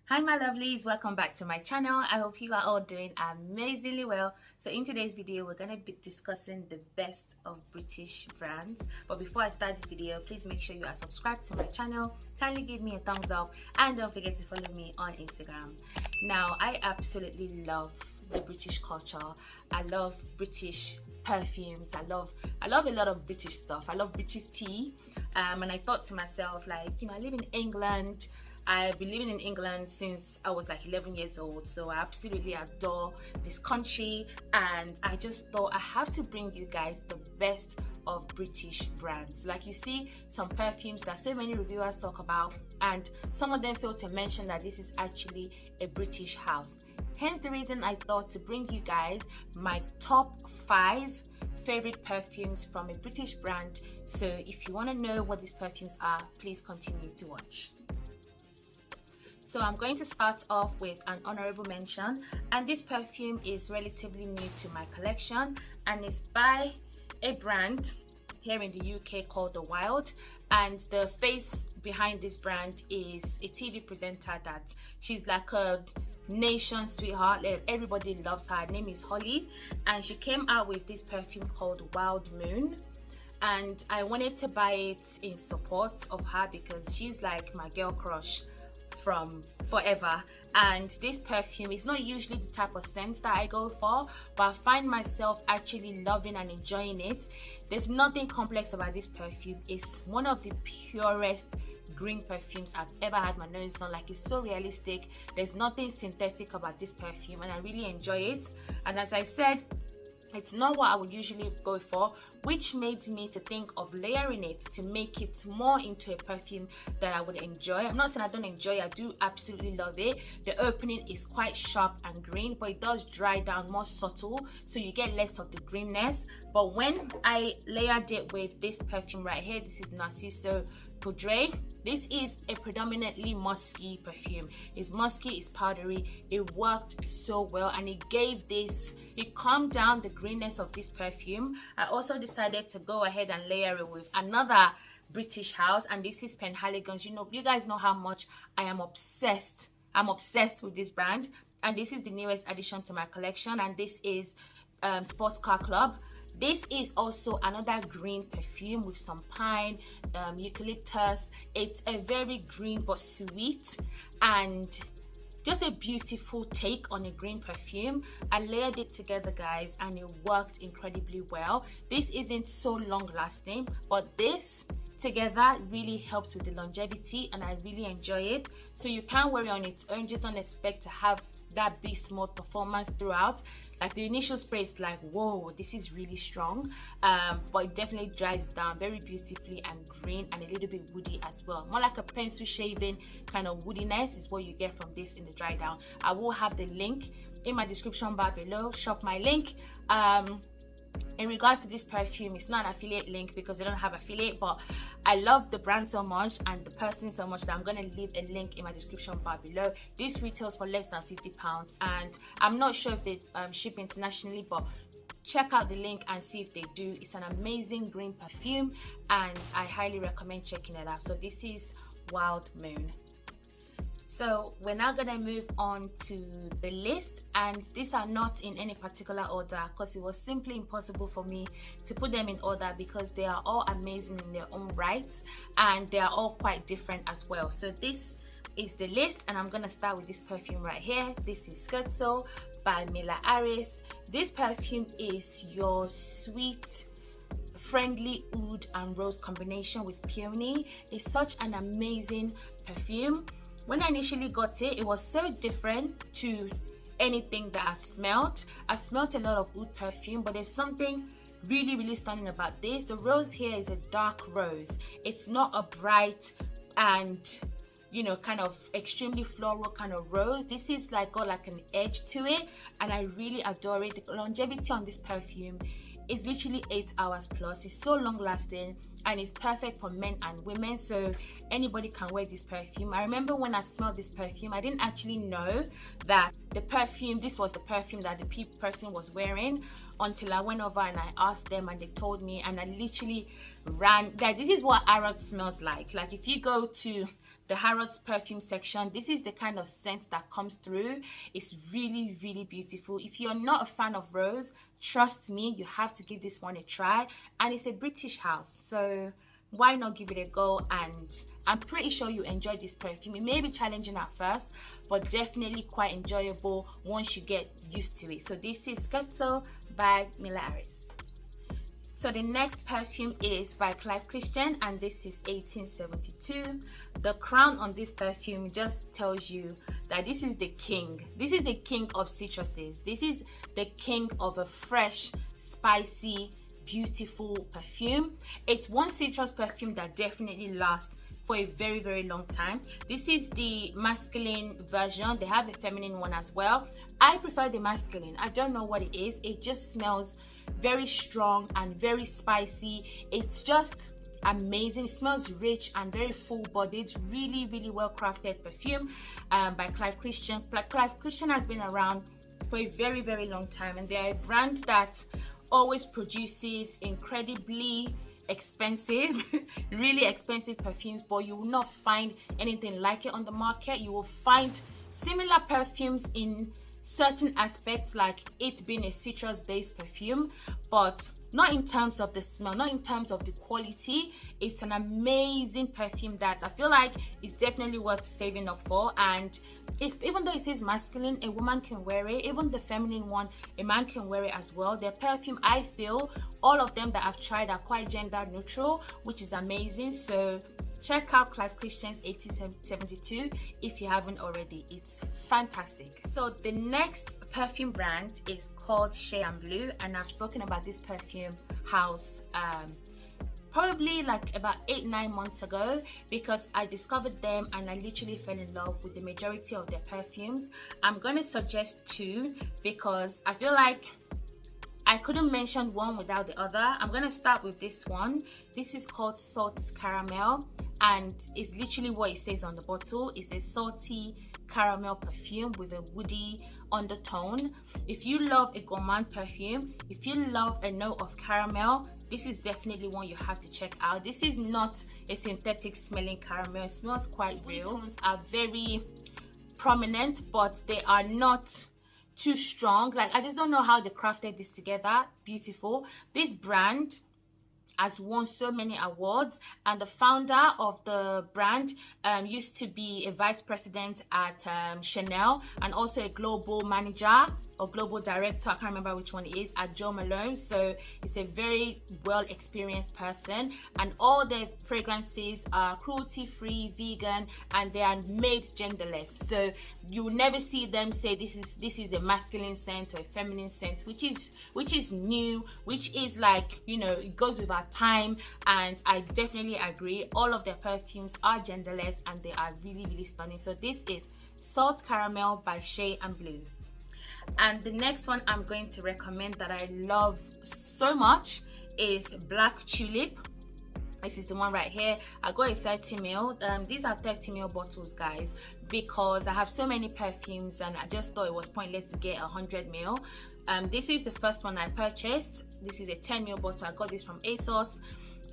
Hi my lovelies, welcome back to my channel. I hope you are all doing amazingly well. So in today's video we're going to be discussing the best of British brands. But before I start this video, please make sure you are subscribed to my channel. Kindly give me a thumbs up and don't forget to follow me on Instagram. Now I absolutely love the British culture. I love British perfumes. I love a lot of British stuff. I love British tea, and I thought to myself, like, you know, I live in England. I've been living in England since I was like 11 years old, so I absolutely adore this country, and I just thought I have to bring you guys the best of British brands. Like, you see some perfumes that so many reviewers talk about, and some of them fail to mention that this is actually a British house. Hence the reason I thought to bring you guys my top 5 favorite perfumes from a British brand. So if you want to know what these perfumes are, please continue to watch. So I'm going to start off with an honorable mention, and this perfume is relatively new to my collection, and it's by a brand here in the UK called Wylde, and the face behind this brand is a TV presenter that she's like a nation sweetheart. Everybody loves her. Her name is Holly, and she came out with this perfume called Wild Moon, and I wanted to buy it in support of her because she's like my girl crush from forever. And this perfume is not usually the type of scent that I go for, but I find myself actually loving and enjoying it. There's nothing complex about this perfume. It's one of the purest green perfumes I've ever had my nose on. Like, it's so realistic. There's nothing synthetic about this perfume, and I really enjoy it. And as I said, it's not what I would usually go for, which made me to think of layering it to make it more into a perfume that I would enjoy. I'm not saying I don't enjoy it, I do absolutely love it. The opening is quite sharp and green, but it does dry down, more subtle, so you get less of the greenness. But when I layered it with this perfume right here, this is Narciso Poudre. This is a predominantly musky perfume. It's musky, it's powdery. It worked so well, and it calmed down the greenness of this perfume. I also decided to go ahead and layer it with another British house, and this is Penhaligon's. You guys know how much I am obsessed. I'm obsessed with this brand, and this is the newest addition to my collection, and this is Sports Car Club. This is also another green perfume with some pine, eucalyptus. It's a very green but sweet and just a beautiful take on a green perfume. I layered it together, guys, and it worked incredibly well. This isn't so long lasting, but this together really helped with the longevity, and I really enjoy it. So you can't wear it on its own. Just don't expect to have that beast mode performance throughout. Like, the initial spray is like, whoa, this is really strong, but it definitely dries down very beautifully and green and a little bit woody as well. More like a pencil shaving kind of woodiness is what you get from this in the dry down. I will have the link in my description bar below. Shop my link. In regards to this perfume, it's not an affiliate link because they don't have affiliate, but I love the brand so much and the person so much that I'm going to leave a link in my description bar below. This retails for less than £50, and I'm not sure if they ship internationally, but check out the link and see if they do. It's an amazing green perfume, and I highly recommend checking it out. So this is Wild Moon. So we're now going to move on to the list, and these are not in any particular order because it was simply impossible for me to put them in order because they are all amazing in their own right, and they are all quite different as well. So this is the list, and I'm going to start with this perfume right here. This is Scherzo by Mineralize. This perfume is your sweet, friendly oud and rose combination with peony. It's such an amazing perfume. When I initially got it, it was so different to anything that I've smelled. I've smelled a lot of oud perfume, but there's something really stunning about this. The rose here is a dark rose. It's not a bright and, you know, kind of extremely floral kind of rose. This is like got like an edge to it, and I really adore it. The longevity on this perfume is literally 8 hours plus. It's so long lasting, and it's perfect for men and women, so anybody can wear this perfume. I remember when I smelled this perfume, I didn't actually know that this was the perfume that the person was wearing, until I went over and I asked them and they told me, and I literally ran. Guys, this is what 𝗏𝗏𝗧𝗏 smells like. Like if you go to the 𝗏𝗏𝗧𝗏 perfume section, this is the kind of scent that comes through. It's really, really beautiful. If you're not a fan of rose, trust me, you have to give this one a try. And it's a British house, so why not give it a go? And I'm pretty sure you enjoy this perfume. It may be challenging at first, but definitely quite enjoyable once you get used to it. So this is Scherzo by milaharris. So the next perfume is by Clive Christian, and this is 1872. The crown on this perfume just tells you that this is the king. This is the king of citruses. This is the king of a fresh, spicy, beautiful perfume. It's one citrus perfume that definitely lasts for a very, very long time. This is the masculine version. They have a feminine one as well. I prefer the masculine. I don't know what it is. It just smells very strong and very spicy. It's just amazing. It smells rich and very full-bodied. Really, really well-crafted perfume by Clive Christian. Clive Christian has been around for a very, very long time, and they're a brand that always produces incredibly expensive really expensive perfumes, but you will not find anything like it on the market. You will find similar perfumes in certain aspects, like it being a citrus based perfume, but not in terms of the smell, not in terms of the quality. It's an amazing perfume that I feel like is definitely worth saving up for. And it's, even though it says masculine, a woman can wear it. Even the feminine one, a man can wear it as well. Their perfume, I feel all of them that I've tried are quite gender neutral, which is amazing. So check out Clive Christian's 1872 if you haven't already. It's fantastic. So the next perfume brand is called Shay and Blue, and I've spoken about this perfume house probably like about 8-9 months ago, because I discovered them and I literally fell in love with the majority of their perfumes. I'm going to suggest two because I feel like I couldn't mention one without the other. I'm going to start with this one. This is called Salt Caramel, and it's literally what it says on the bottle. It's a salty caramel perfume with a woody undertone. If you love a gourmand perfume, if you love a note of caramel, this is definitely one you have to check out. This is not a synthetic smelling caramel. It smells quite real. Tones are very prominent, but they are not too strong. Like, I just don't know how they crafted this together. Beautiful. This brand has won so many awards, and the founder of the brand used to be a vice president at Chanel, and also a global manager or global director, I can't remember which one it is, at Jo Malone. So it's a very well experienced person, and all their fragrances are cruelty free, vegan, and they are made genderless. So you will never see them say this is a masculine scent or a feminine scent, which is new, which is like, you know, it goes with our time. And I definitely agree, all of their perfumes are genderless and they are really, really stunning. So this is Salt Caramel by Shay and Blue. And the next one I'm going to recommend that I love so much is Black Tulip. This is the one right here. I got a 30 ml. These are 30 ml bottles, guys, because I have so many perfumes and I just thought it was pointless to get 100 ml. This is the first one I purchased. This is a 10 ml bottle. I got this from ASOS,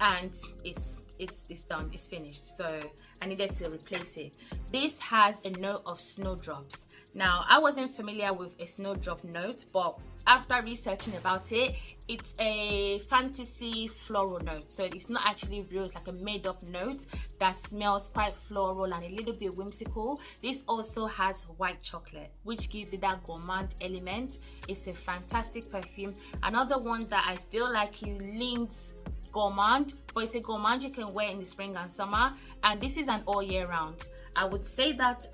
and it's done, it's finished, so I needed to replace it. This has a note of snowdrops. Now, I wasn't familiar with a snowdrop note, but after researching about it, it's a fantasy floral note. So it's not actually real, it's like a made-up note that smells quite floral and a little bit whimsical. This also has white chocolate, which gives it that gourmand element. It's a fantastic perfume. Another one that I feel like he leans gourmand, but it's a gourmand you can wear in the spring and summer, and this is an all year round. I would say that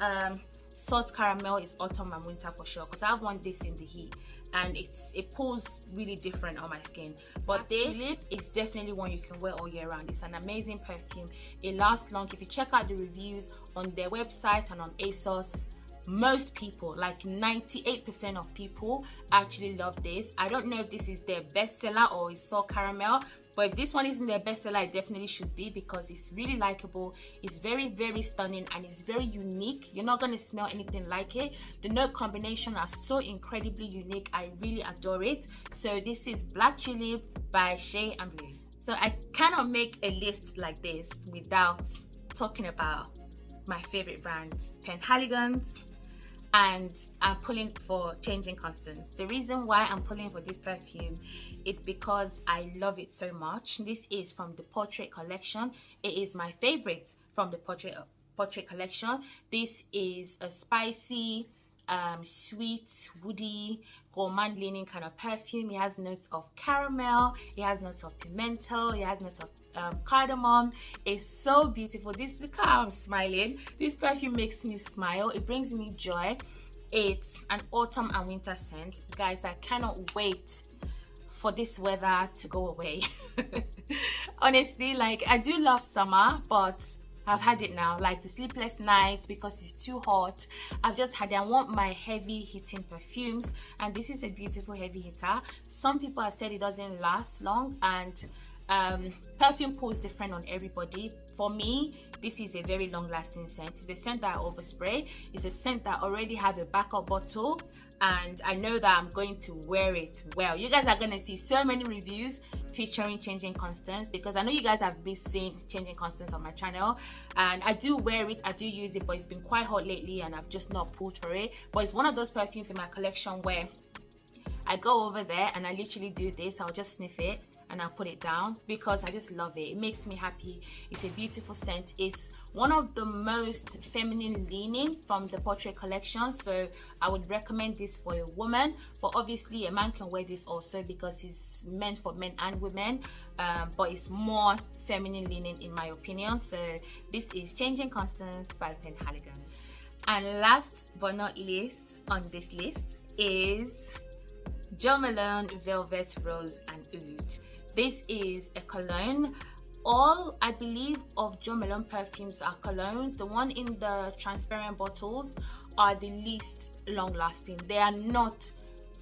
Salt Caramel is autumn and winter for sure, because I've worn this in the heat and it pulls really different on my skin. But this is definitely one you can wear all year round. It's an amazing perfume. It lasts long. If you check out the reviews on their website and on ASOS, most people, like 98% of people, actually love this. I don't know if this is their bestseller or it's Salt Caramel, but if this one isn't their bestseller, it definitely should be, because it's really likable, it's very stunning, and it's very unique. You're not going to smell anything like it. The note combination are so incredibly unique. I really adore it. So this is Black Tulip by Shay and Blue. So I cannot make a list like this without talking about my favorite brand, Penhaligon, and I'm pulling for Changing Constance. The reason why I'm pulling for this perfume is because I love it so much. This is from the Portrait collection. It is my favorite from the Portrait collection. This is a spicy, sweet, woody, gourmand leaning kind of perfume. It has notes of caramel, it has notes of pimento, it has notes of cardamom. It's so beautiful. Look how I'm smiling. This perfume makes me smile. It brings me joy. It's an autumn and winter scent. Guys, I cannot wait for this weather to go away. Honestly, like, I do love summer, but I've had it now, like the sleepless nights because it's too hot. I've just had it. I want my heavy hitting perfumes, and this is a beautiful heavy hitter. Some people have said it doesn't last long, and perfume pulls different on everybody. For me, this is a very long lasting scent. It's a scent that I overspray. It's a scent that already have a backup bottle, and I know that I'm going to wear it well. You guys are going to see so many reviews featuring Changing Constance, because I know you guys have been seeing Changing Constance on my channel, and I do wear it, I do use it, but it's been quite hot lately and I've just not pulled for it. But it's one of those perfumes in my collection where I go over there and I literally do this. I'll just sniff it and I'll put it down because I just love it. It makes me happy. It's a beautiful scent. It's one of the most feminine leaning from the Portrait collection, so I would recommend this for a woman, but obviously a man can wear this also because it's meant for men and women, but it's more feminine leaning in my opinion. So this is Changing Constance by Penhaligon. And last but not least on this list is Jo Malone Velvet Rose and Oud. This is a cologne. All, I believe, of Jo Malone perfumes are colognes. The one in the transparent bottles are the least long lasting. They are not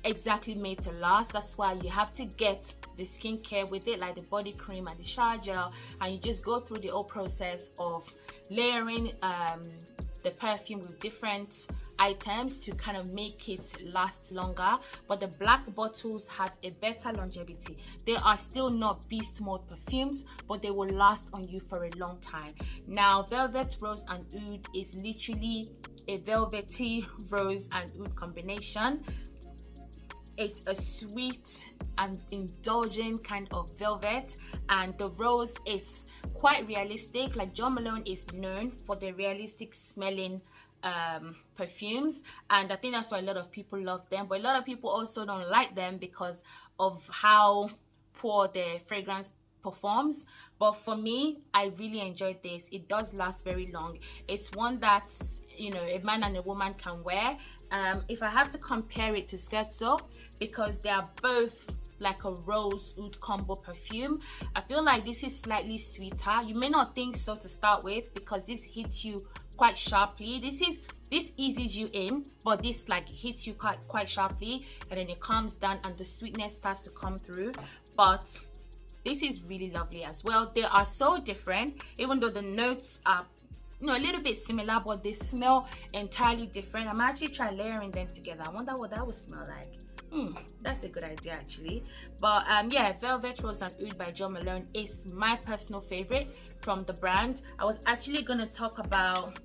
exactly made to last. That's why you have to get the skincare with it, like the body cream and the shower gel, and you just go through the whole process of layering the perfume with different items to kind of make it last longer. But the black bottles have a better longevity. They are still not beast mode perfumes, but they will last on you for a long time. Now Velvet Rose and Oud is literally a velvety rose and oud combination. It's a sweet and indulgent kind of velvet, and the rose is quite realistic. Like Jo Malone is known for the realistic smelling perfumes, and I think that's why a lot of people love them, but a lot of people also don't like them because of how poor their fragrance performs. But for me, I really enjoyed this. It does last very long. It's one that, you know, a man and a woman can wear. If I have to compare it to Scherzo, because they are both like a rose oud combo perfume, I feel like this is slightly sweeter. You may not think so to start with because this hits you quite sharply. This eases you in, but this like hits you quite sharply, and then it calms down and the sweetness starts to come through. But this is really lovely as well. They are so different, even though the notes are, you know, a little bit similar, but they smell entirely different. I'm actually trying layering them together. I wonder what that would smell like. That's a good idea actually. But yeah, Velvet Rose and Oud by Jo Malone is my personal favorite from the brand. I was actually gonna talk about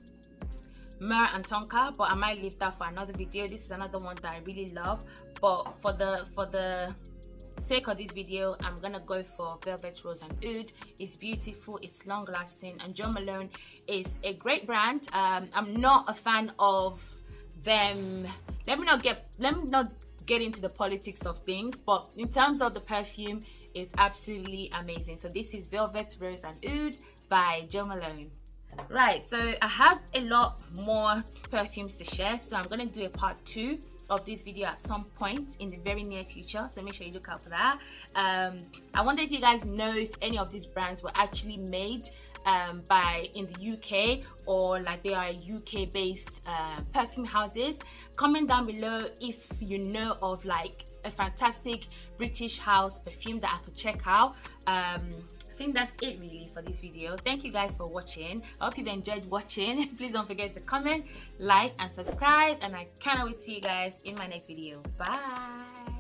𝗏 and 𝗏𝗏𝐿, but I might leave that for another video. This is another one that I really love, but for the sake of this video, I'm gonna go for Velvet Rose and Oud. It's beautiful, it's long lasting, and Jo Malone is a great brand. I'm not a fan of them. Let me not get into the politics of things, but in terms of the perfume, it's absolutely amazing. So this is Velvet Rose and Oud by Jo Malone. Right, so I have a lot more perfumes to share, so I'm going to do a part 2 of this video at some point in the very near future, so make sure you look out for that. I wonder if you guys know if any of these brands were actually made in the UK, or like they are UK based perfume houses. Comment down below if you know of like a fantastic British house perfume that I could check out. I think that's it really for this video. Thank you guys for watching. I hope you've enjoyed watching. Please don't forget to comment, like and subscribe, and I cannot wait to see you guys in my next video. Bye.